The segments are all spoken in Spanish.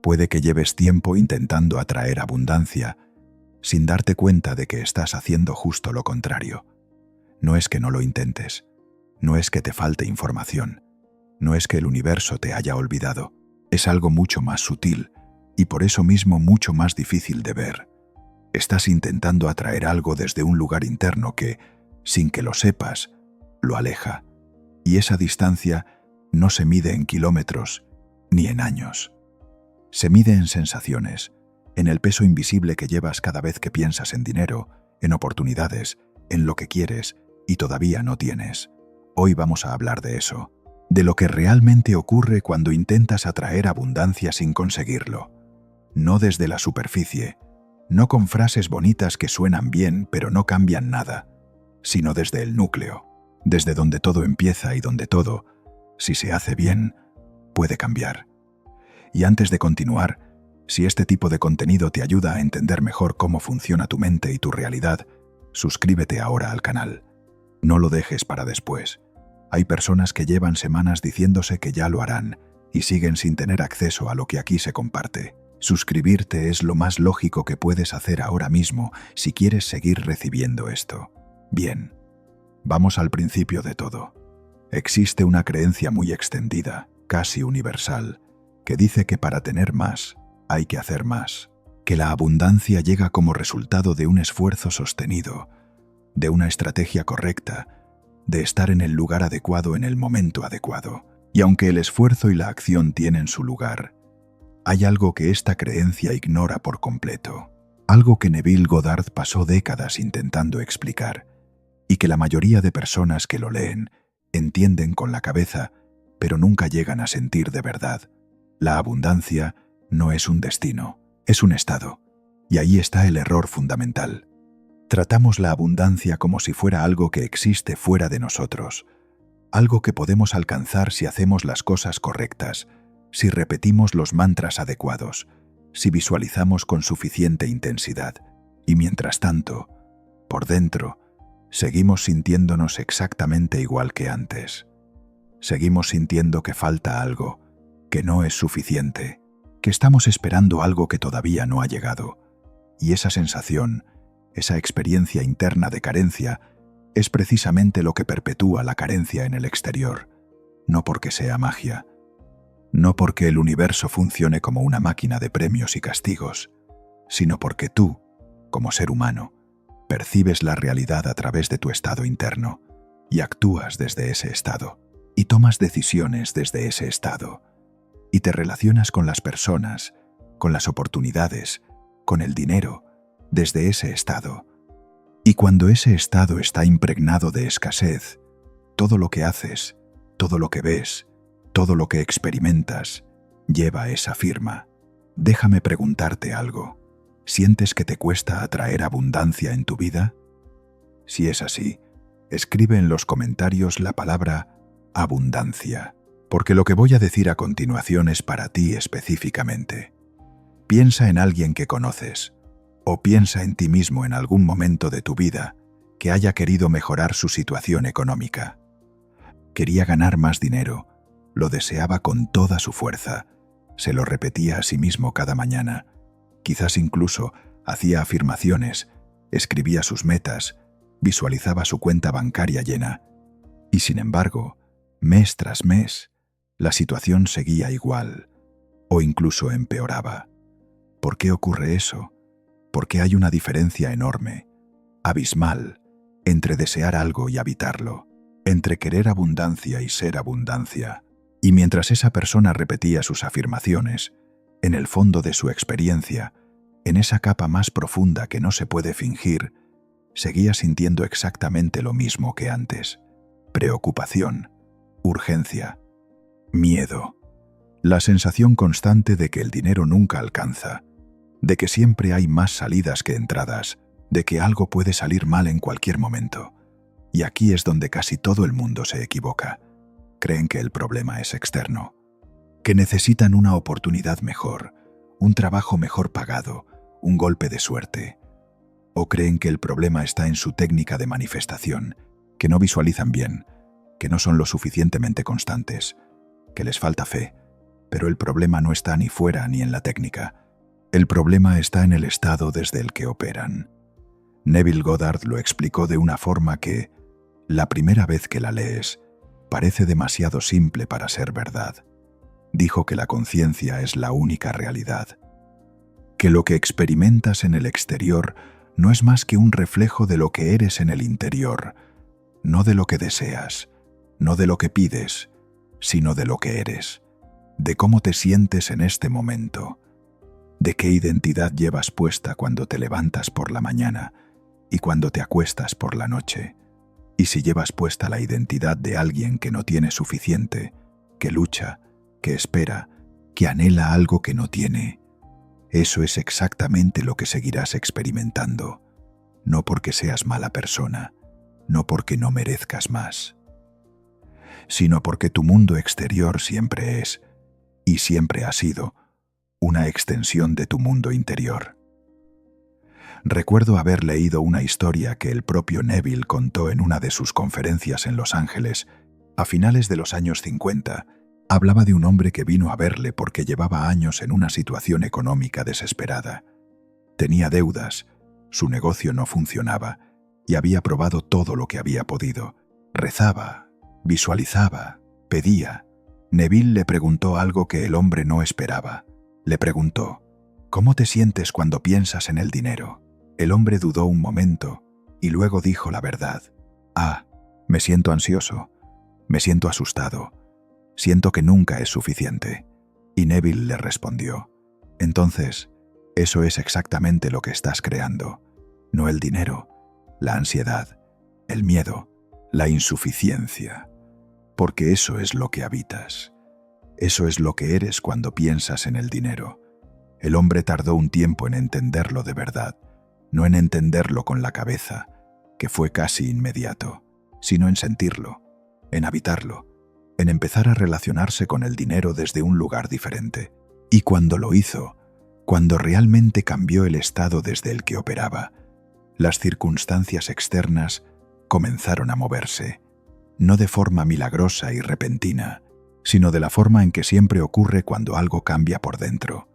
Puede que lleves tiempo intentando atraer abundancia, sin darte cuenta de que estás haciendo justo lo contrario. No es que no lo intentes, no es que te falte información, no es que el universo te haya olvidado, es algo mucho más sutil y por eso mismo mucho más difícil de ver. Estás intentando atraer algo desde un lugar interno que, sin que lo sepas, lo aleja. Y esa distancia no se mide en kilómetros ni en años. Se mide en sensaciones, en el peso invisible que llevas cada vez que piensas en dinero, en oportunidades, en lo que quieres y todavía no tienes. Hoy vamos a hablar de eso, de lo que realmente ocurre cuando intentas atraer abundancia sin conseguirlo. No desde la superficie, no con frases bonitas que suenan bien pero no cambian nada, sino desde el núcleo, desde donde todo empieza y donde todo, si se hace bien, puede cambiar. Y antes de continuar, si este tipo de contenido te ayuda a entender mejor cómo funciona tu mente y tu realidad, suscríbete ahora al canal. No lo dejes para después. Hay personas que llevan semanas diciéndose que ya lo harán y siguen sin tener acceso a lo que aquí se comparte. Suscribirte es lo más lógico que puedes hacer ahora mismo si quieres seguir recibiendo esto. Bien, vamos al principio de todo. Existe una creencia muy extendida, casi universal, que dice que para tener más, hay que hacer más, que la abundancia llega como resultado de un esfuerzo sostenido, de una estrategia correcta, de estar en el lugar adecuado en el momento adecuado. Y aunque el esfuerzo y la acción tienen su lugar, hay algo que esta creencia ignora por completo, algo que Neville Goddard pasó décadas intentando explicar, y que la mayoría de personas que lo leen entienden con la cabeza, pero nunca llegan a sentir de verdad. La abundancia no es un destino, es un estado, y ahí está el error fundamental. Tratamos la abundancia como si fuera algo que existe fuera de nosotros, algo que podemos alcanzar si hacemos las cosas correctas, si repetimos los mantras adecuados, si visualizamos con suficiente intensidad. Y mientras tanto, por dentro, seguimos sintiéndonos exactamente igual que antes. Seguimos sintiendo que falta algo, que no es suficiente, que estamos esperando algo que todavía no ha llegado. Y esa sensación, esa experiencia interna de carencia, es precisamente lo que perpetúa la carencia en el exterior, no porque sea magia, no porque el universo funcione como una máquina de premios y castigos, sino porque tú, como ser humano, percibes la realidad a través de tu estado interno y actúas desde ese estado, y tomas decisiones desde ese estado, y te relacionas con las personas, con las oportunidades, con el dinero, desde ese estado. Y cuando ese estado está impregnado de escasez, todo lo que haces, todo lo que ves, todo lo que experimentas, lleva esa firma. Déjame preguntarte algo. ¿Sientes que te cuesta atraer abundancia en tu vida? Si es así, escribe en los comentarios la palabra abundancia, porque lo que voy a decir a continuación es para ti específicamente. Piensa en alguien que conoces, o piensa en ti mismo en algún momento de tu vida que haya querido mejorar su situación económica. Quería ganar más dinero, lo deseaba con toda su fuerza, se lo repetía a sí mismo cada mañana, quizás incluso hacía afirmaciones, escribía sus metas, visualizaba su cuenta bancaria llena, y sin embargo, mes tras mes, la situación seguía igual, o incluso empeoraba. ¿Por qué ocurre eso? Porque hay una diferencia enorme, abismal, entre desear algo y habitarlo, entre querer abundancia y ser abundancia. Y mientras esa persona repetía sus afirmaciones, en el fondo de su experiencia, en esa capa más profunda que no se puede fingir, seguía sintiendo exactamente lo mismo que antes: preocupación, urgencia, miedo, la sensación constante de que el dinero nunca alcanza, de que siempre hay más salidas que entradas, de que algo puede salir mal en cualquier momento. Y aquí es donde casi todo el mundo se equivoca. Creen que el problema es externo, que necesitan una oportunidad mejor, un trabajo mejor pagado, un golpe de suerte. O creen que el problema está en su técnica de manifestación, que no visualizan bien, que no son lo suficientemente constantes, que les falta fe. Pero el problema no está ni fuera ni en la técnica. El problema está en el estado desde el que operan. Neville Goddard lo explicó de una forma que, la primera vez que la lees, parece demasiado simple para ser verdad. Dijo que la conciencia es la única realidad, que lo que experimentas en el exterior no es más que un reflejo de lo que eres en el interior, no de lo que deseas, no de lo que pides, sino de lo que eres, de cómo te sientes en este momento, de qué identidad llevas puesta cuando te levantas por la mañana y cuando te acuestas por la noche, y si llevas puesta la identidad de alguien que no tiene suficiente, que lucha, que espera, que anhela algo que no tiene. Eso es exactamente lo que seguirás experimentando, no porque seas mala persona, no porque no merezcas más, sino porque tu mundo exterior siempre es, y siempre ha sido, una extensión de tu mundo interior. Recuerdo haber leído una historia que el propio Neville contó en una de sus conferencias en Los Ángeles, a finales de los años 50. Hablaba de un hombre que vino a verle porque llevaba años en una situación económica desesperada. Tenía deudas, su negocio no funcionaba y había probado todo lo que había podido. Rezaba, visualizaba, pedía. Neville le preguntó algo que el hombre no esperaba. Le preguntó, ¿cómo te sientes cuando piensas en el dinero? El hombre dudó un momento y luego dijo la verdad. Me siento ansioso, me siento asustado. Siento que nunca es suficiente. Y Neville le respondió, entonces, eso es exactamente lo que estás creando. No el dinero, la ansiedad, el miedo, la insuficiencia. Porque eso es lo que habitas. Eso es lo que eres cuando piensas en el dinero. El hombre tardó un tiempo en entenderlo de verdad, no en entenderlo con la cabeza, que fue casi inmediato, sino en sentirlo, en habitarlo, en empezar a relacionarse con el dinero desde un lugar diferente. Y cuando lo hizo, cuando realmente cambió el estado desde el que operaba, las circunstancias externas comenzaron a moverse, no de forma milagrosa y repentina, sino de la forma en que siempre ocurre cuando algo cambia por dentro,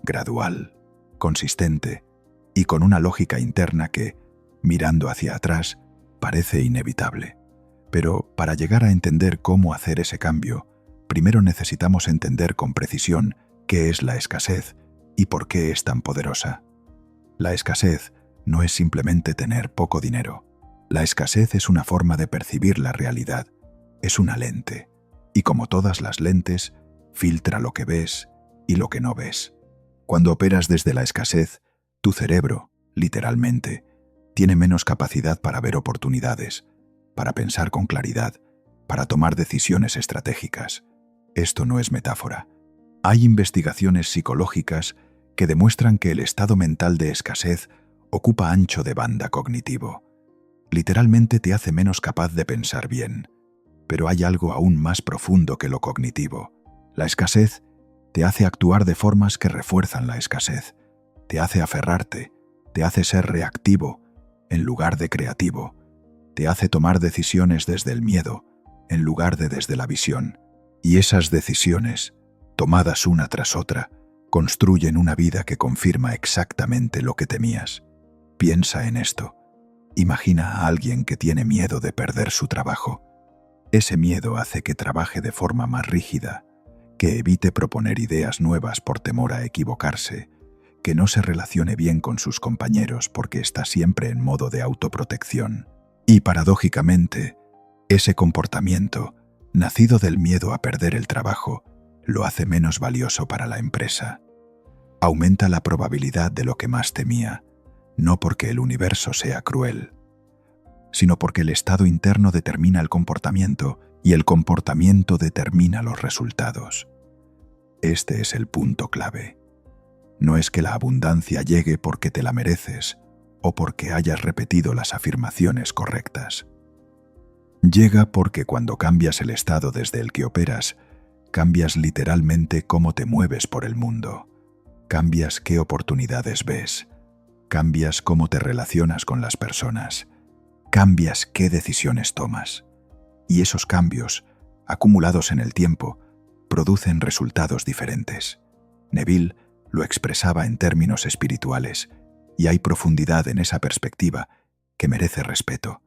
gradual, consistente y con una lógica interna que, mirando hacia atrás, parece inevitable. Pero para llegar a entender cómo hacer ese cambio, primero necesitamos entender con precisión qué es la escasez y por qué es tan poderosa. La escasez no es simplemente tener poco dinero. La escasez es una forma de percibir la realidad, es una lente, y como todas las lentes, filtra lo que ves y lo que no ves. Cuando operas desde la escasez, tu cerebro, literalmente, tiene menos capacidad para ver oportunidades, para pensar con claridad, para tomar decisiones estratégicas. Esto no es metáfora. Hay investigaciones psicológicas que demuestran que el estado mental de escasez ocupa ancho de banda cognitivo. Literalmente te hace menos capaz de pensar bien. Pero hay algo aún más profundo que lo cognitivo. La escasez te hace actuar de formas que refuerzan la escasez. Te hace aferrarte, te hace ser reactivo en lugar de creativo. Te hace tomar decisiones desde el miedo en lugar de desde la visión. Y esas decisiones, tomadas una tras otra, construyen una vida que confirma exactamente lo que temías. Piensa en esto. Imagina a alguien que tiene miedo de perder su trabajo. Ese miedo hace que trabaje de forma más rígida, que evite proponer ideas nuevas por temor a equivocarse, que no se relacione bien con sus compañeros porque está siempre en modo de autoprotección. Y paradójicamente, ese comportamiento, nacido del miedo a perder el trabajo, lo hace menos valioso para la empresa. Aumenta la probabilidad de lo que más temía, no porque el universo sea cruel, sino porque el estado interno determina el comportamiento y el comportamiento determina los resultados. Este es el punto clave. No es que la abundancia llegue porque te la mereces o porque hayas repetido las afirmaciones correctas. Llega porque cuando cambias el estado desde el que operas, cambias literalmente cómo te mueves por el mundo. Cambias qué oportunidades ves. Cambias cómo te relacionas con las personas. Cambias qué decisiones tomas. Y esos cambios, acumulados en el tiempo, producen resultados diferentes. Neville lo expresaba en términos espirituales, y hay profundidad en esa perspectiva que merece respeto.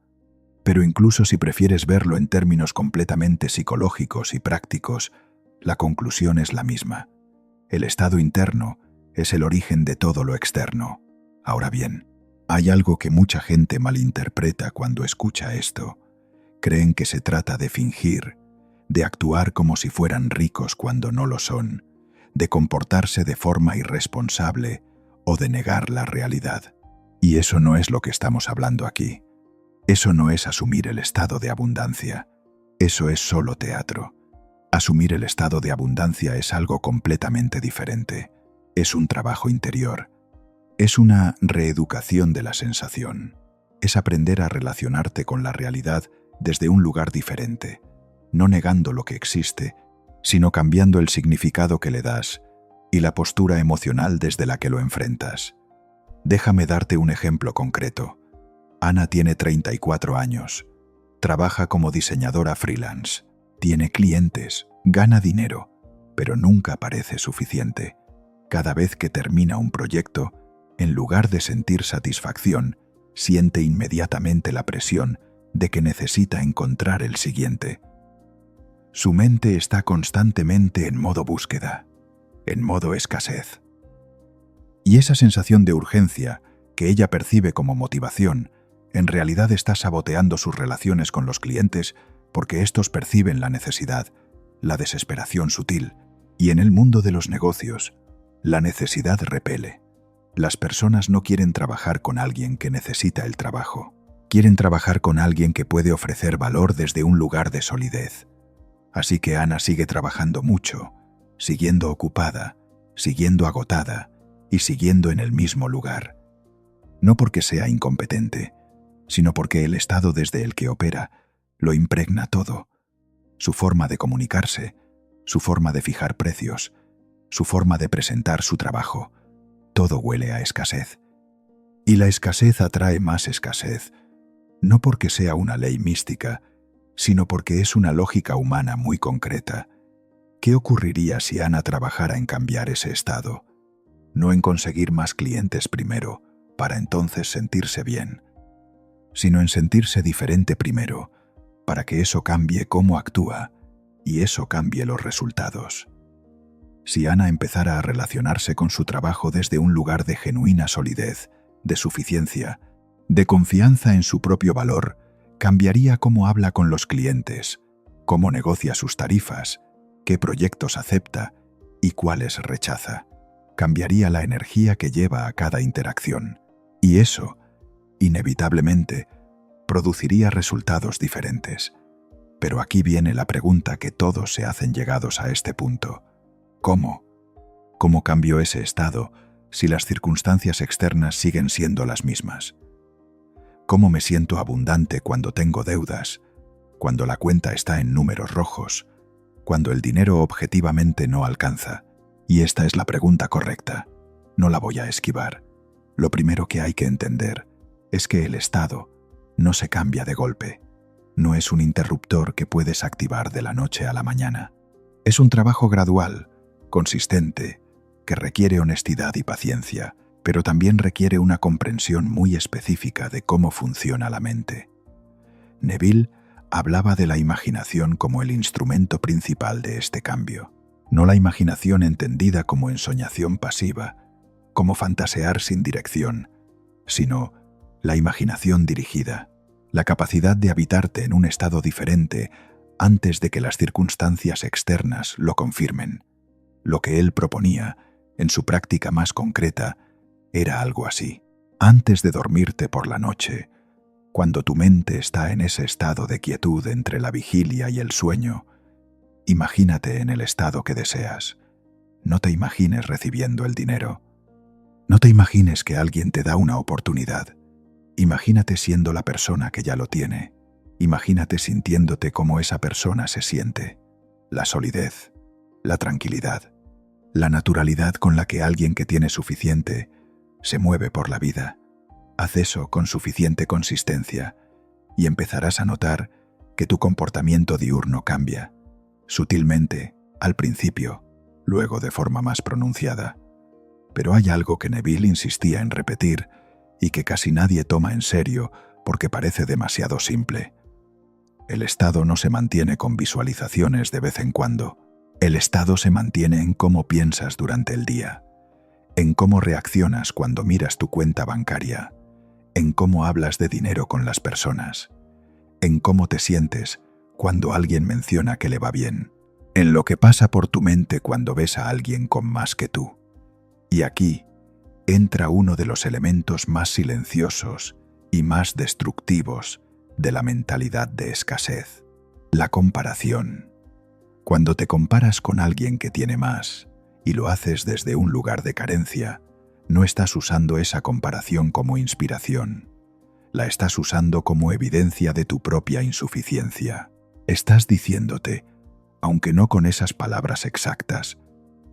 Pero incluso si prefieres verlo en términos completamente psicológicos y prácticos, la conclusión es la misma. El estado interno es el origen de todo lo externo. Ahora bien, hay algo que mucha gente malinterpreta cuando escucha esto. Creen que se trata de fingir, de actuar como si fueran ricos cuando no lo son, de comportarse de forma irresponsable o de negar la realidad. Y eso no es lo que estamos hablando aquí. Eso no es asumir el estado de abundancia. Eso es solo teatro. Asumir el estado de abundancia es algo completamente diferente. Es un trabajo interior. Es una reeducación de la sensación. Es aprender a relacionarte con la realidad desde un lugar diferente, no negando lo que existe, sino cambiando el significado que le das y la postura emocional desde la que lo enfrentas. Déjame darte un ejemplo concreto. Ana tiene 34 años. Trabaja como diseñadora freelance. Tiene clientes, gana dinero, pero nunca parece suficiente. Cada vez que termina un proyecto, en lugar de sentir satisfacción, siente inmediatamente la presión de que necesita encontrar el siguiente. Su mente está constantemente en modo búsqueda, en modo escasez. Y esa sensación de urgencia que ella percibe como motivación, en realidad está saboteando sus relaciones con los clientes porque estos perciben la necesidad, la desesperación sutil, y en el mundo de los negocios, la necesidad repele. Las personas no quieren trabajar con alguien que necesita el trabajo. Quieren trabajar con alguien que puede ofrecer valor desde un lugar de solidez. Así que Ana sigue trabajando mucho, siguiendo ocupada, siguiendo agotada y siguiendo en el mismo lugar. No porque sea incompetente, sino porque el estado desde el que opera lo impregna todo. Su forma de comunicarse, su forma de fijar precios, su forma de presentar su trabajo, todo huele a escasez. Y la escasez atrae más escasez, no porque sea una ley mística, sino porque es una lógica humana muy concreta. ¿Qué ocurriría si Ana trabajara en cambiar ese estado? No en conseguir más clientes primero, para entonces sentirse bien, sino en sentirse diferente primero, para que eso cambie cómo actúa y eso cambie los resultados. Si Ana empezara a relacionarse con su trabajo desde un lugar de genuina solidez, de suficiencia, de confianza en su propio valor, cambiaría cómo habla con los clientes, cómo negocia sus tarifas, qué proyectos acepta y cuáles rechaza. Cambiaría la energía que lleva a cada interacción. Y eso, inevitablemente, produciría resultados diferentes. Pero aquí viene la pregunta que todos se hacen llegados a este punto. ¿Cómo? ¿Cómo cambió ese estado si las circunstancias externas siguen siendo las mismas? ¿Cómo me siento abundante cuando tengo deudas, cuando la cuenta está en números rojos, cuando el dinero objetivamente no alcanza? Y esta es la pregunta correcta. No la voy a esquivar. Lo primero que hay que entender es que el estado no se cambia de golpe. No es un interruptor que puedes activar de la noche a la mañana. Es un trabajo gradual, consistente, que requiere honestidad y paciencia, pero también requiere una comprensión muy específica de cómo funciona la mente. Neville hablaba de la imaginación como el instrumento principal de este cambio. No la imaginación entendida como ensoñación pasiva, como fantasear sin dirección, sino la imaginación dirigida, la capacidad de habitarte en un estado diferente antes de que las circunstancias externas lo confirmen. Lo que él proponía, en su práctica más concreta, era algo así. Antes de dormirte por la noche, cuando tu mente está en ese estado de quietud entre la vigilia y el sueño, imagínate en el estado que deseas. No te imagines recibiendo el dinero. No te imagines que alguien te da una oportunidad. Imagínate siendo la persona que ya lo tiene. Imagínate sintiéndote como esa persona se siente. La solidez, la tranquilidad, la naturalidad con la que alguien que tiene suficiente se mueve por la vida. Haz eso con suficiente consistencia y empezarás a notar que tu comportamiento diurno cambia, sutilmente, al principio, luego de forma más pronunciada. Pero hay algo que Neville insistía en repetir y que casi nadie toma en serio porque parece demasiado simple. El estado no se mantiene con visualizaciones de vez en cuando. El estado se mantiene en cómo piensas durante el día, en cómo reaccionas cuando miras tu cuenta bancaria, en cómo hablas de dinero con las personas, en cómo te sientes cuando alguien menciona que le va bien, en lo que pasa por tu mente cuando ves a alguien con más que tú. Y aquí entra uno de los elementos más silenciosos y más destructivos de la mentalidad de escasez: la comparación. Cuando te comparas con alguien que tiene más y lo haces desde un lugar de carencia, no estás usando esa comparación como inspiración. La estás usando como evidencia de tu propia insuficiencia. Estás diciéndote, aunque no con esas palabras exactas,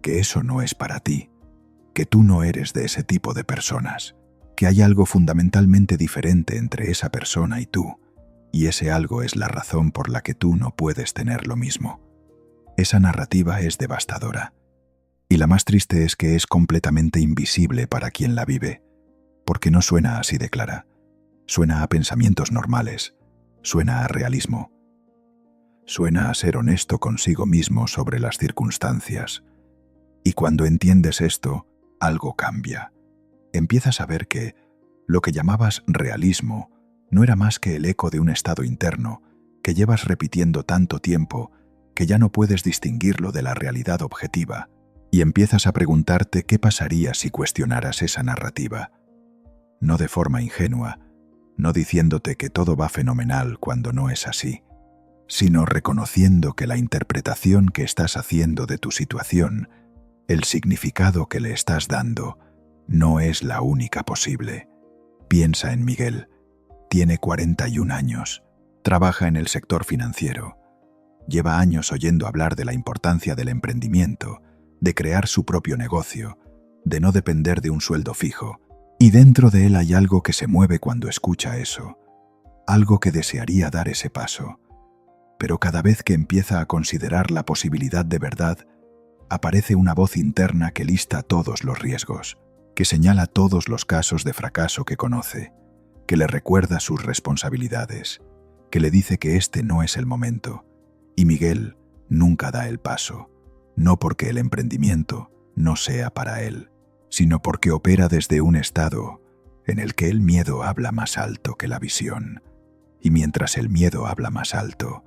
que eso no es para ti, que tú no eres de ese tipo de personas, que hay algo fundamentalmente diferente entre esa persona y tú, y ese algo es la razón por la que tú no puedes tener lo mismo. Esa narrativa es devastadora, y la más triste es que es completamente invisible para quien la vive, porque no suena así de clara. Suena a pensamientos normales, suena a realismo, suena a ser honesto consigo mismo sobre las circunstancias. Y cuando entiendes esto, algo cambia. Empiezas a ver que lo que llamabas realismo no era más que el eco de un estado interno que llevas repitiendo tanto tiempo que ya no puedes distinguirlo de la realidad objetiva, y empiezas a preguntarte qué pasaría si cuestionaras esa narrativa. No de forma ingenua, no diciéndote que todo va fenomenal cuando no es así, sino reconociendo que la interpretación que estás haciendo de tu situación, el significado que le estás dando, no es la única posible. Piensa en Miguel. Tiene 41 años, trabaja en el sector financiero. Lleva años oyendo hablar de la importancia del emprendimiento, de crear su propio negocio, de no depender de un sueldo fijo. Y dentro de él hay algo que se mueve cuando escucha eso, algo que desearía dar ese paso. Pero cada vez que empieza a considerar la posibilidad de verdad, aparece una voz interna que lista todos los riesgos, que señala todos los casos de fracaso que conoce, que le recuerda sus responsabilidades, que le dice que este no es el momento. Y Miguel nunca da el paso, no porque el emprendimiento no sea para él, sino porque opera desde un estado en el que el miedo habla más alto que la visión. Y mientras el miedo habla más alto,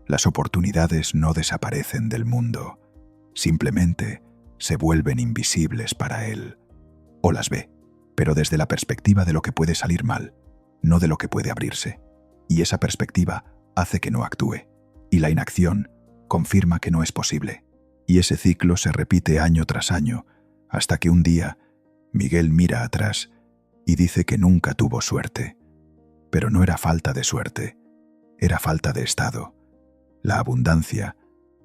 las oportunidades no desaparecen del mundo, simplemente se vuelven invisibles para él. O las ve, pero desde la perspectiva de lo que puede salir mal, no de lo que puede abrirse. Y esa perspectiva hace que no actúe, y la inacción confirma que no es posible. Y ese ciclo se repite año tras año, hasta que un día Miguel mira atrás y dice que nunca tuvo suerte. Pero no era falta de suerte, era falta de estado. La abundancia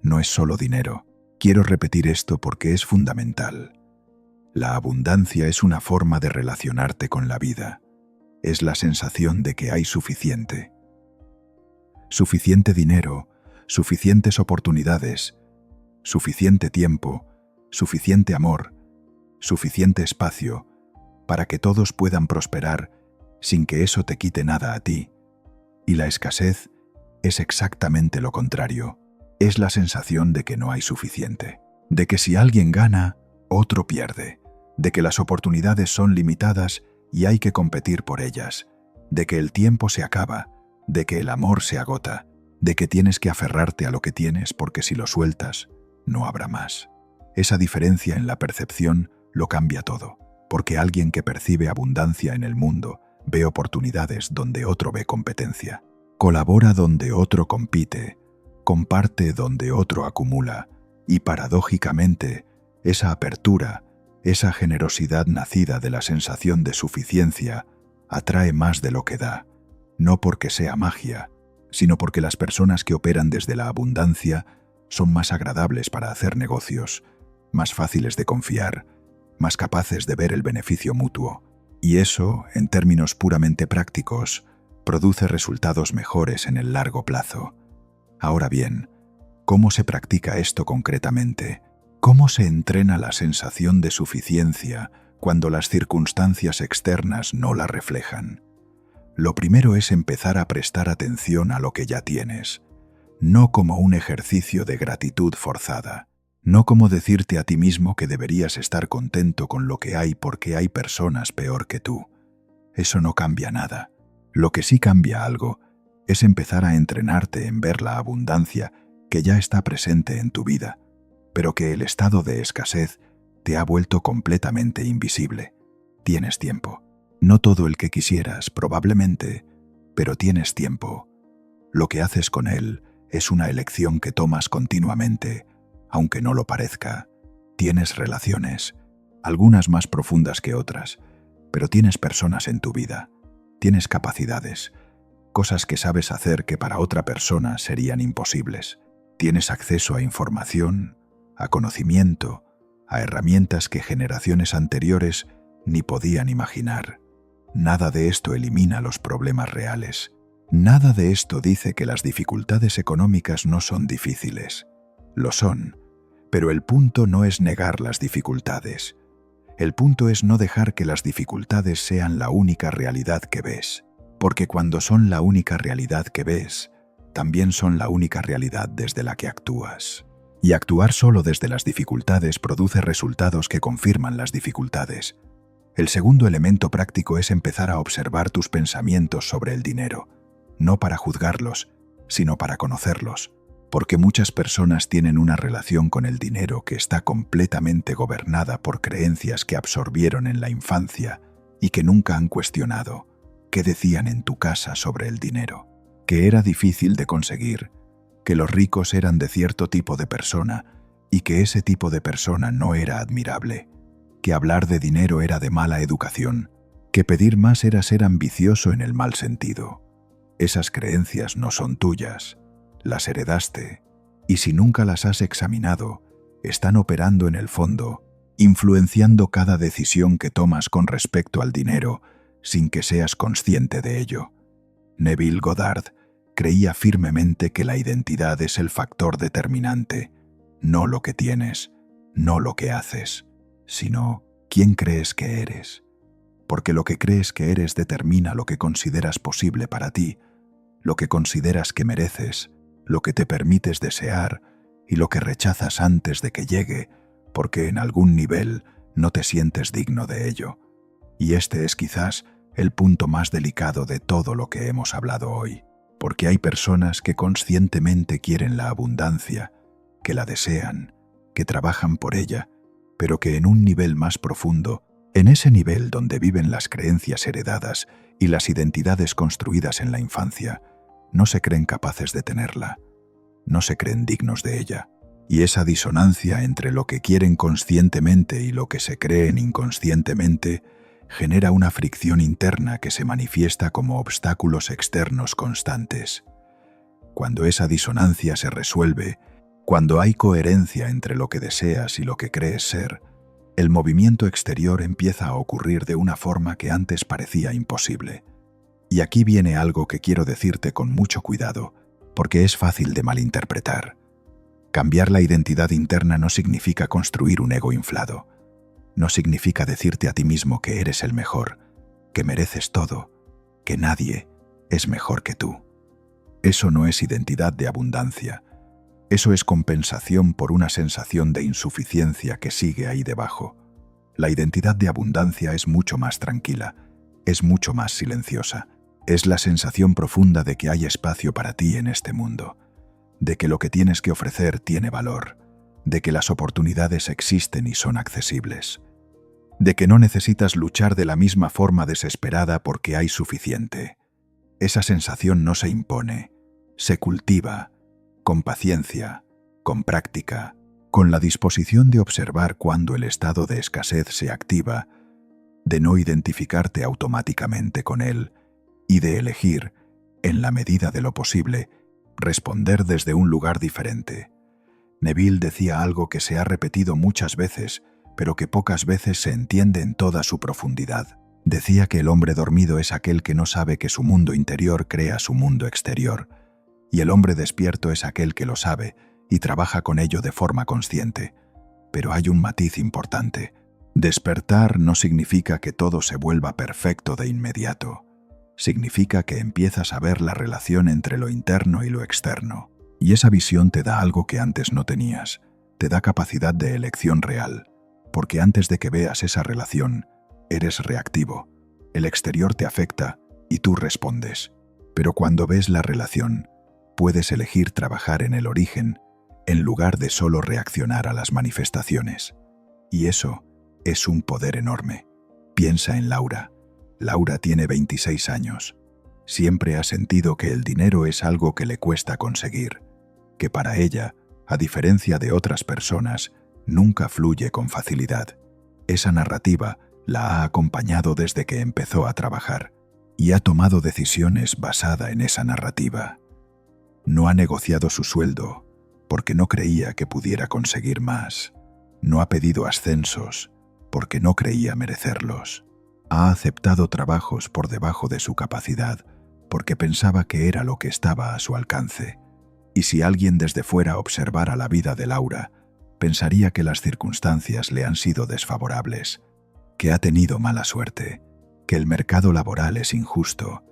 no es solo dinero. Quiero repetir esto porque es fundamental. La abundancia es una forma de relacionarte con la vida. Es la sensación de que hay suficiente. Suficiente dinero, suficientes oportunidades, suficiente tiempo, suficiente amor, suficiente espacio para que todos puedan prosperar sin que eso te quite nada a ti. Y la escasez es exactamente lo contrario. Es la sensación de que no hay suficiente, de que si alguien gana, otro pierde, de que las oportunidades son limitadas y hay que competir por ellas, de que el tiempo se acaba, de que el amor se agota, de que tienes que aferrarte a lo que tienes porque si lo sueltas, no habrá más. Esa diferencia en la percepción lo cambia todo, porque alguien que percibe abundancia en el mundo ve oportunidades donde otro ve competencia, colabora donde otro compite, comparte donde otro acumula, y paradójicamente, esa apertura, esa generosidad nacida de la sensación de suficiencia, atrae más de lo que da, no porque sea magia, sino porque las personas que operan desde la abundancia son más agradables para hacer negocios, más fáciles de confiar, más capaces de ver el beneficio mutuo. Y eso, en términos puramente prácticos, produce resultados mejores en el largo plazo. Ahora bien, ¿Cómo se practica esto concretamente? ¿Cómo se entrena la sensación de suficiencia cuando las circunstancias externas no la reflejan? Lo primero es empezar a prestar atención a lo que ya tienes, no como un ejercicio de gratitud forzada, no como decirte a ti mismo que deberías estar contento con lo que hay porque hay personas peor que tú. Eso no cambia nada. Lo que sí cambia algo es empezar a entrenarte en ver la abundancia que ya está presente en tu vida, pero que el estado de escasez te ha vuelto completamente invisible. Tienes tiempo. No todo el que quisieras, probablemente, pero tienes tiempo. Lo que haces con él es una elección que tomas continuamente, aunque no lo parezca. Tienes relaciones, algunas más profundas que otras, pero tienes personas en tu vida. Tienes capacidades, cosas que sabes hacer que para otra persona serían imposibles. Tienes acceso a información, a conocimiento, a herramientas que generaciones anteriores ni podían imaginar. Nada de esto elimina los problemas reales. Nada de esto dice que las dificultades económicas no son difíciles. Lo son, pero el punto no es negar las dificultades. El punto es no dejar que las dificultades sean la única realidad que ves, porque cuando son la única realidad que ves, también son la única realidad desde la que actúas. Y actuar solo desde las dificultades produce resultados que confirman las dificultades. El segundo elemento práctico es empezar a observar tus pensamientos sobre el dinero, no para juzgarlos, sino para conocerlos, porque muchas personas tienen una relación con el dinero que está completamente gobernada por creencias que absorbieron en la infancia y que nunca han cuestionado. ¿Qué decían en tu casa sobre el dinero? Que era difícil de conseguir, que los ricos eran de cierto tipo de persona y que ese tipo de persona no era admirable, que hablar de dinero era de mala educación, que pedir más era ser ambicioso en el mal sentido. Esas creencias no son tuyas, las heredaste, y si nunca las has examinado, están operando en el fondo, influenciando cada decisión que tomas con respecto al dinero sin que seas consciente de ello. Neville Goddard creía firmemente que la identidad es el factor determinante, no lo que tienes, no lo que haces, sino quién crees que eres. Porque lo que crees que eres determina lo que consideras posible para ti, lo que consideras que mereces, lo que te permites desear y lo que rechazas antes de que llegue, porque en algún nivel no te sientes digno de ello. Y este es quizás el punto más delicado de todo lo que hemos hablado hoy, porque hay personas que conscientemente quieren la abundancia, que la desean, que trabajan por ella, pero que en un nivel más profundo, en ese nivel donde viven las creencias heredadas y las identidades construidas en la infancia, no se creen capaces de tenerla, no se creen dignos de ella. Y esa disonancia entre lo que quieren conscientemente y lo que se creen inconscientemente genera una fricción interna que se manifiesta como obstáculos externos constantes. Cuando esa disonancia se resuelve, cuando hay coherencia entre lo que deseas y lo que crees ser, el movimiento exterior empieza a ocurrir de una forma que antes parecía imposible. Y aquí viene algo que quiero decirte con mucho cuidado, porque es fácil de malinterpretar. Cambiar la identidad interna no significa construir un ego inflado. No significa decirte a ti mismo que eres el mejor, que mereces todo, que nadie es mejor que tú. Eso no es identidad de abundancia. Eso es compensación por una sensación de insuficiencia que sigue ahí debajo. La identidad de abundancia es mucho más tranquila, es mucho más silenciosa. Es la sensación profunda de que hay espacio para ti en este mundo, de que lo que tienes que ofrecer tiene valor, de que las oportunidades existen y son accesibles, de que no necesitas luchar de la misma forma desesperada porque hay suficiente. Esa sensación no se impone, se cultiva, con paciencia, con práctica, con la disposición de observar cuando el estado de escasez se activa, de no identificarte automáticamente con él y de elegir, en la medida de lo posible, responder desde un lugar diferente. Neville decía algo que se ha repetido muchas veces, pero que pocas veces se entiende en toda su profundidad. Decía que el hombre dormido es aquel que no sabe que su mundo interior crea su mundo exterior, y el hombre despierto es aquel que lo sabe y trabaja con ello de forma consciente. Pero hay un matiz importante. Despertar no significa que todo se vuelva perfecto de inmediato. Significa que empiezas a ver la relación entre lo interno y lo externo. Y esa visión te da algo que antes no tenías. Te da capacidad de elección real. Porque antes de que veas esa relación, eres reactivo. El exterior te afecta y tú respondes. Pero cuando ves la relación, puedes elegir trabajar en el origen en lugar de solo reaccionar a las manifestaciones. Y eso es un poder enorme. Piensa en Laura. Laura tiene 26 años. Siempre ha sentido que el dinero es algo que le cuesta conseguir, que para ella, a diferencia de otras personas, nunca fluye con facilidad. Esa narrativa la ha acompañado desde que empezó a trabajar y ha tomado decisiones basada en esa narrativa. No ha negociado su sueldo porque no creía que pudiera conseguir más. No ha pedido ascensos porque no creía merecerlos. Ha aceptado trabajos por debajo de su capacidad porque pensaba que era lo que estaba a su alcance. Y si alguien desde fuera observara la vida de Laura, pensaría que las circunstancias le han sido desfavorables, que ha tenido mala suerte, que el mercado laboral es injusto,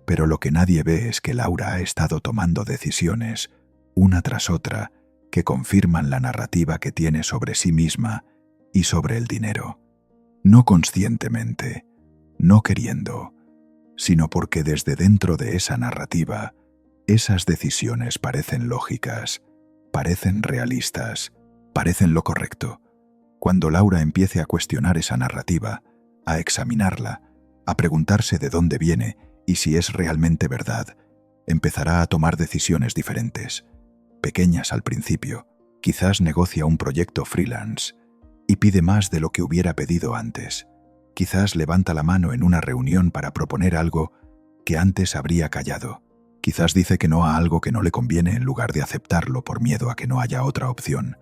pero lo que nadie ve es que Laura ha estado tomando decisiones, una tras otra, que confirman la narrativa que tiene sobre sí misma y sobre el dinero. No conscientemente, no queriendo, sino porque desde dentro de esa narrativa, esas decisiones parecen lógicas, parecen realistas, parecen lo correcto. Cuando Laura empiece a cuestionar esa narrativa, a examinarla, a preguntarse de dónde viene y si es realmente verdad, empezará a tomar decisiones diferentes, pequeñas al principio. Quizás negocia un proyecto freelance y pide más de lo que hubiera pedido antes. Quizás levanta la mano en una reunión para proponer algo que antes habría callado. Quizás dice que no a algo que no le conviene en lugar de aceptarlo por miedo a que no haya otra opción.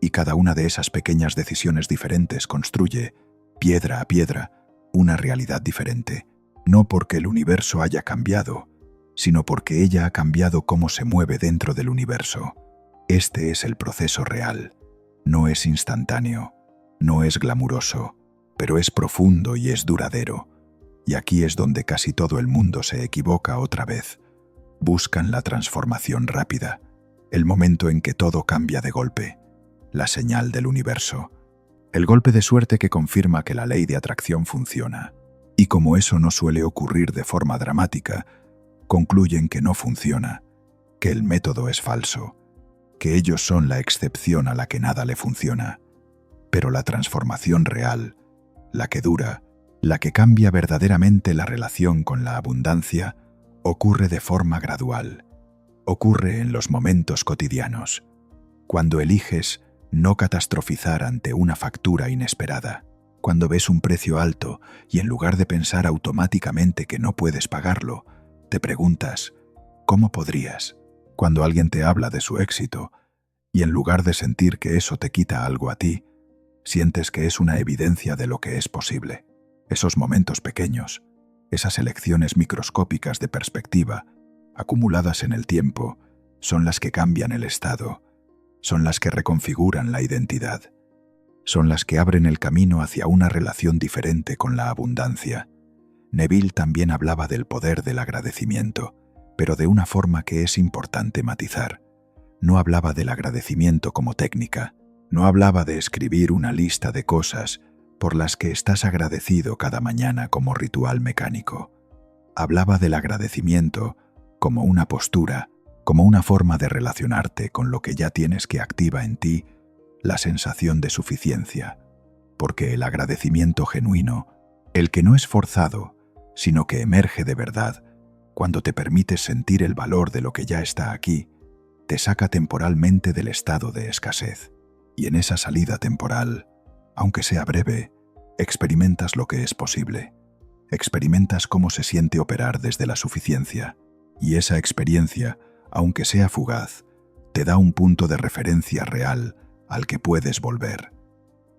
Y cada una de esas pequeñas decisiones diferentes construye, piedra a piedra, una realidad diferente. No porque el universo haya cambiado, sino porque ella ha cambiado cómo se mueve dentro del universo. Este es el proceso real. No es instantáneo, no es glamuroso, pero es profundo y es duradero. Y aquí es donde casi todo el mundo se equivoca otra vez. Buscan la transformación rápida, el momento en que todo cambia de golpe, la señal del universo, el golpe de suerte que confirma que la ley de atracción funciona. Y como eso no suele ocurrir de forma dramática, concluyen que no funciona, que el método es falso, que ellos son la excepción a la que nada le funciona. Pero la transformación real, la que dura, la que cambia verdaderamente la relación con la abundancia, ocurre de forma gradual. Ocurre en los momentos cotidianos, cuando eliges no catastrofizar ante una factura inesperada, cuando ves un precio alto y en lugar de pensar automáticamente que no puedes pagarlo, te preguntas, ¿cómo podrías? Cuando alguien te habla de su éxito y en lugar de sentir que eso te quita algo a ti, sientes que es una evidencia de lo que es posible. Esos momentos pequeños, esas elecciones microscópicas de perspectiva, acumuladas en el tiempo, son las que cambian el estado, son las que reconfiguran la identidad, son las que abren el camino hacia una relación diferente con la abundancia. Neville también hablaba del poder del agradecimiento, pero de una forma que es importante matizar. No hablaba del agradecimiento como técnica, no hablaba de escribir una lista de cosas por las que estás agradecido cada mañana como ritual mecánico. Hablaba del agradecimiento como una postura, como una forma de relacionarte con lo que ya tienes que activa en ti la sensación de suficiencia, porque el agradecimiento genuino, el que no es forzado, sino que emerge de verdad, cuando te permites sentir el valor de lo que ya está aquí, te saca temporalmente del estado de escasez. Y en esa salida temporal, aunque sea breve, experimentas lo que es posible. Experimentas cómo se siente operar desde la suficiencia. Y esa experiencia, aunque sea fugaz, te da un punto de referencia real al que puedes volver.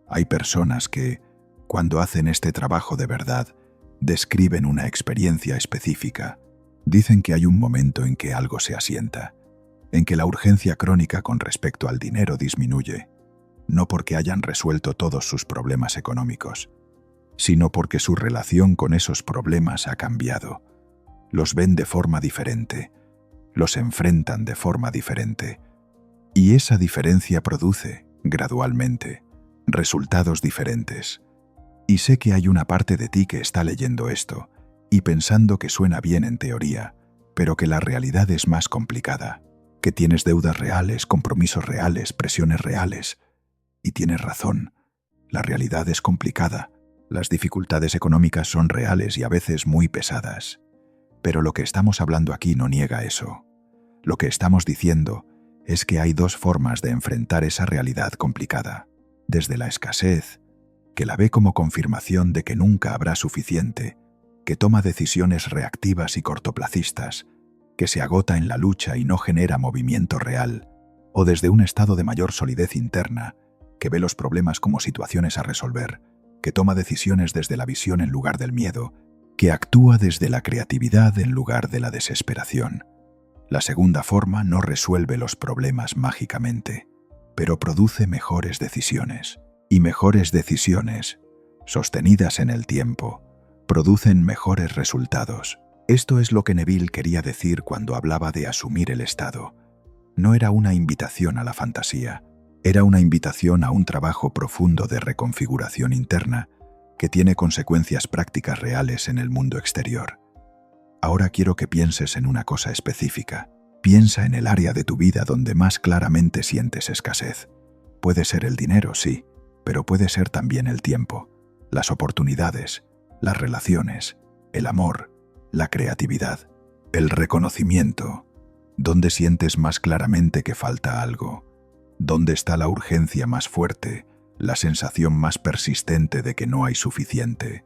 Hay personas que, cuando hacen este trabajo de verdad, describen una experiencia específica. Dicen que hay un momento en que algo se asienta, en que la urgencia crónica con respecto al dinero disminuye, no porque hayan resuelto todos sus problemas económicos, sino porque su relación con esos problemas ha cambiado. Los ven de forma diferente, los enfrentan de forma diferente, y esa diferencia produce, gradualmente, resultados diferentes. Y sé que hay una parte de ti que está leyendo esto y pensando que suena bien en teoría, pero que la realidad es más complicada, que tienes deudas reales, compromisos reales, presiones reales. Y tienes razón, la realidad es complicada, las dificultades económicas son reales y a veces muy pesadas. Pero lo que estamos hablando aquí no niega eso. Lo que estamos diciendo es que hay dos formas de enfrentar esa realidad complicada. Desde la escasez, que la ve como confirmación de que nunca habrá suficiente, que toma decisiones reactivas y cortoplacistas, que se agota en la lucha y no genera movimiento real, o desde un estado de mayor solidez interna, que ve los problemas como situaciones a resolver, que toma decisiones desde la visión en lugar del miedo, que actúa desde la creatividad en lugar de la desesperación. La segunda forma no resuelve los problemas mágicamente, pero produce mejores decisiones. Y mejores decisiones, sostenidas en el tiempo, producen mejores resultados. Esto es lo que Neville quería decir cuando hablaba de asumir el estado. No era una invitación a la fantasía, era una invitación a un trabajo profundo de reconfiguración interna que tiene consecuencias prácticas reales en el mundo exterior. Ahora quiero que pienses en una cosa específica. Piensa en el área de tu vida donde más claramente sientes escasez. Puede ser el dinero, sí, pero puede ser también el tiempo, las oportunidades, las relaciones, el amor, la creatividad, el reconocimiento. ¿Dónde sientes más claramente que falta algo? ¿Dónde está la urgencia más fuerte, la sensación más persistente de que no hay suficiente?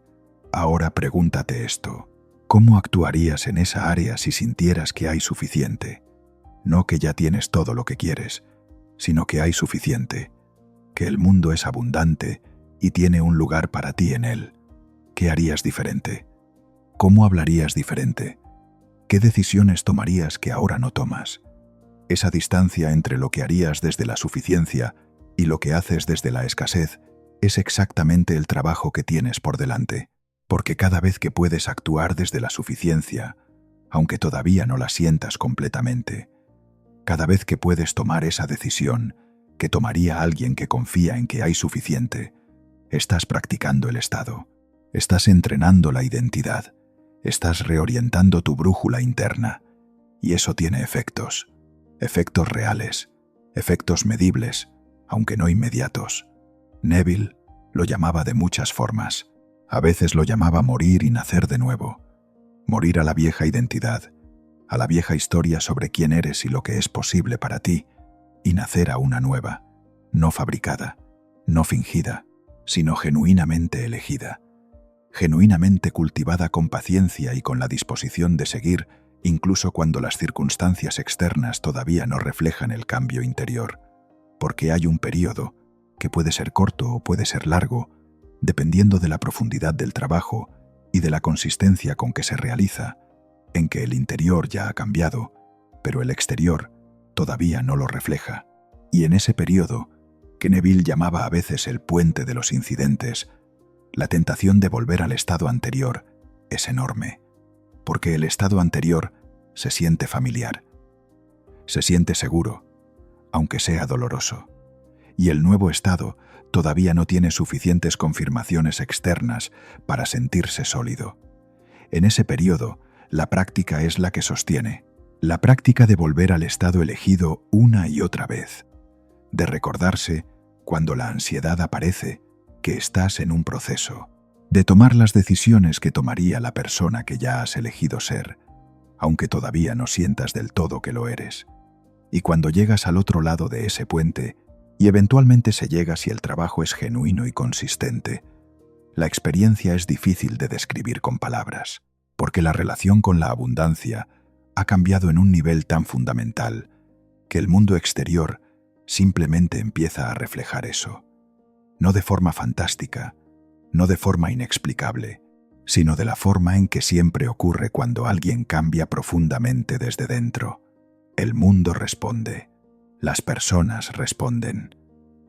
Ahora pregúntate esto. ¿Cómo actuarías en esa área si sintieras que hay suficiente? No que ya tienes todo lo que quieres, sino que hay suficiente, que el mundo es abundante y tiene un lugar para ti en él. ¿Qué harías diferente? ¿Cómo hablarías diferente? ¿Qué decisiones tomarías que ahora no tomas? Esa distancia entre lo que harías desde la suficiencia y lo que haces desde la escasez es exactamente el trabajo que tienes por delante, porque cada vez que puedes actuar desde la suficiencia, aunque todavía no la sientas completamente, cada vez que puedes tomar esa decisión que tomaría alguien que confía en que hay suficiente, estás practicando el estado, estás entrenando la identidad, estás reorientando tu brújula interna, y eso tiene efectos reales, efectos medibles, aunque no inmediatos. Neville lo llamaba de muchas formas. A veces lo llamaba morir y nacer de nuevo, morir a la vieja identidad, a la vieja historia sobre quién eres y lo que es posible para ti, y nacer a una nueva, no fabricada, no fingida, sino genuinamente elegida, genuinamente cultivada con paciencia y con la disposición de seguir, incluso cuando las circunstancias externas todavía no reflejan el cambio interior, porque hay un periodo, que puede ser corto o puede ser largo, dependiendo de la profundidad del trabajo y de la consistencia con que se realiza, en que el interior ya ha cambiado, pero el exterior todavía no lo refleja. Y en ese periodo, que Neville llamaba a veces el puente de los incidentes, la tentación de volver al estado anterior es enorme, porque el estado anterior se siente familiar, se siente seguro, aunque sea doloroso, y el nuevo estado todavía no tiene suficientes confirmaciones externas para sentirse sólido. En ese periodo, la práctica es la que sostiene, la práctica de volver al estado elegido una y otra vez, de recordarse, cuando la ansiedad aparece, que estás en un proceso, de tomar las decisiones que tomaría la persona que ya has elegido ser, aunque todavía no sientas del todo que lo eres. Y cuando llegas al otro lado de ese puente, y eventualmente se llega si el trabajo es genuino y consistente, la experiencia es difícil de describir con palabras, porque la relación con la abundancia ha cambiado en un nivel tan fundamental que el mundo exterior simplemente empieza a reflejar eso, no de forma fantástica, no de forma inexplicable, sino de la forma en que siempre ocurre cuando alguien cambia profundamente desde dentro. El mundo responde. Las personas responden.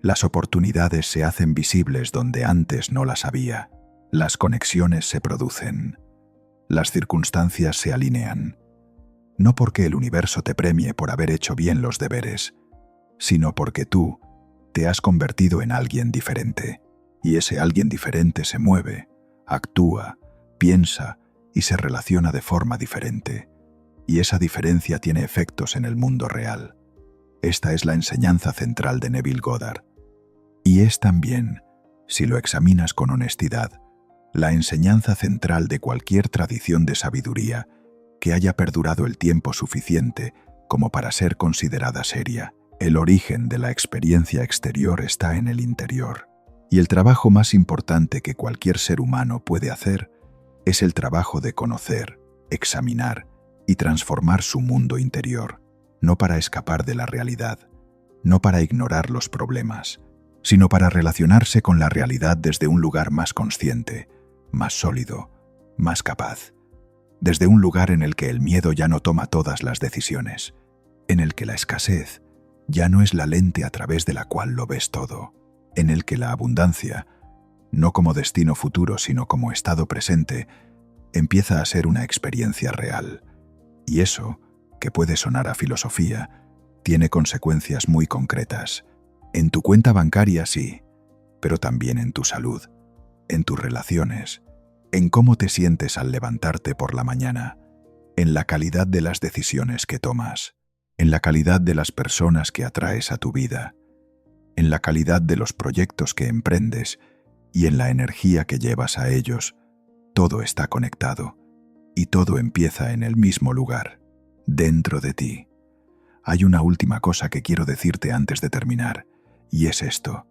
Las oportunidades se hacen visibles donde antes no las había. Las conexiones se producen. Las circunstancias se alinean. No porque el universo te premie por haber hecho bien los deberes, sino porque tú te has convertido en alguien diferente. Y ese alguien diferente se mueve, actúa, piensa y se relaciona de forma diferente. Y esa diferencia tiene efectos en el mundo real. Esta es la enseñanza central de Neville Goddard. Y es también, si lo examinas con honestidad, la enseñanza central de cualquier tradición de sabiduría que haya perdurado el tiempo suficiente como para ser considerada seria. El origen de la experiencia exterior está en el interior. Y el trabajo más importante que cualquier ser humano puede hacer es el trabajo de conocer, examinar y transformar su mundo interior, no para escapar de la realidad, no para ignorar los problemas, sino para relacionarse con la realidad desde un lugar más consciente, más sólido, más capaz, desde un lugar en el que el miedo ya no toma todas las decisiones, en el que la escasez ya no es la lente a través de la cual lo ves todo, en el que la abundancia, no como destino futuro sino como estado presente, empieza a ser una experiencia real. Y eso, que puede sonar a filosofía, tiene consecuencias muy concretas. En tu cuenta bancaria sí, pero también en tu salud, en tus relaciones, en cómo te sientes al levantarte por la mañana, en la calidad de las decisiones que tomas, en la calidad de las personas que atraes a tu vida, en la calidad de los proyectos que emprendes y en la energía que llevas a ellos. Todo está conectado y todo empieza en el mismo lugar, dentro de ti. Hay una última cosa que quiero decirte antes de terminar, y es esto.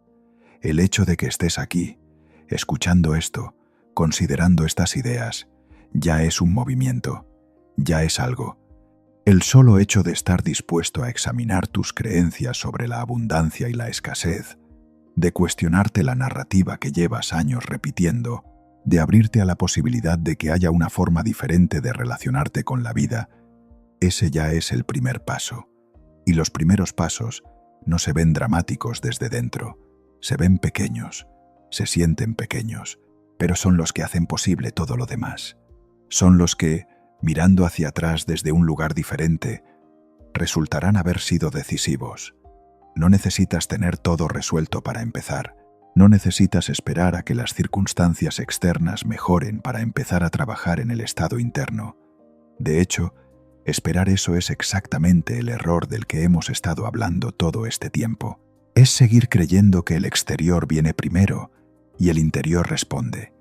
El hecho de que estés aquí, escuchando esto, considerando estas ideas, ya es un movimiento, ya es algo. El solo hecho de estar dispuesto a examinar tus creencias sobre la abundancia y la escasez, de cuestionarte la narrativa que llevas años repitiendo, de abrirte a la posibilidad de que haya una forma diferente de relacionarte con la vida, ese ya es el primer paso. Y los primeros pasos no se ven dramáticos desde dentro, se ven pequeños, se sienten pequeños, pero son los que hacen posible todo lo demás. Son los que, mirando hacia atrás desde un lugar diferente, resultarán haber sido decisivos. No necesitas tener todo resuelto para empezar. No necesitas esperar a que las circunstancias externas mejoren para empezar a trabajar en el estado interno. De hecho, esperar eso es exactamente el error del que hemos estado hablando todo este tiempo. Es seguir creyendo que el exterior viene primero y el interior responde.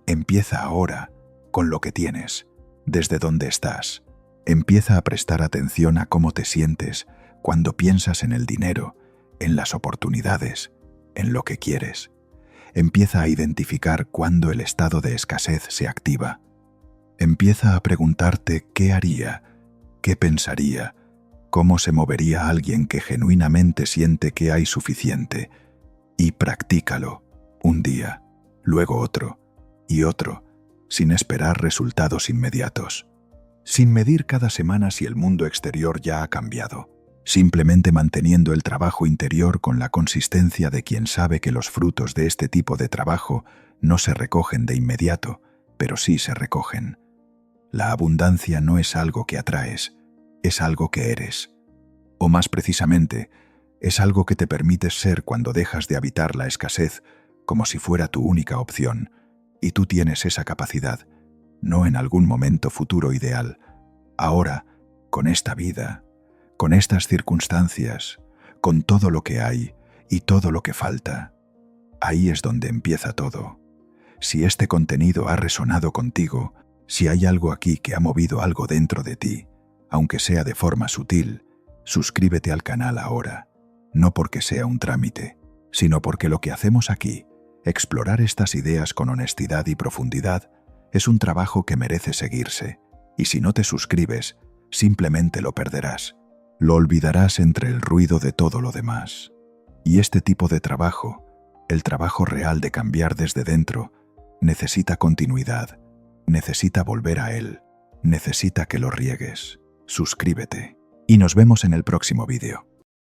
Empieza ahora con lo que tienes, desde donde estás. Empieza a prestar atención a cómo te sientes cuando piensas en el dinero, en las oportunidades, en lo que quieres. Empieza a identificar cuándo el estado de escasez se activa. Empieza a preguntarte qué haría, qué pensaría, cómo se movería alguien que genuinamente siente que hay suficiente. Y practícalo, un día, luego otro, y otro, sin esperar resultados inmediatos. Sin medir cada semana si el mundo exterior ya ha cambiado. Simplemente manteniendo el trabajo interior con la consistencia de quien sabe que los frutos de este tipo de trabajo no se recogen de inmediato, pero sí se recogen. La abundancia no es algo que atraes, es algo que eres. O más precisamente, es algo que te permites ser cuando dejas de habitar la escasez como si fuera tu única opción, y tú tienes esa capacidad, no en algún momento futuro ideal, ahora, con esta vida, con estas circunstancias, con todo lo que hay y todo lo que falta. Ahí es donde empieza todo. Si este contenido ha resonado contigo, si hay algo aquí que ha movido algo dentro de ti, aunque sea de forma sutil, suscríbete al canal ahora, no porque sea un trámite, sino porque lo que hacemos aquí, explorar estas ideas con honestidad y profundidad, es un trabajo que merece seguirse, y si no te suscribes, simplemente lo perderás. Lo olvidarás entre el ruido de todo lo demás. Y este tipo de trabajo, el trabajo real de cambiar desde dentro, necesita continuidad, necesita volver a él, necesita que lo riegues. Suscríbete. y nos vemos en el próximo vídeo.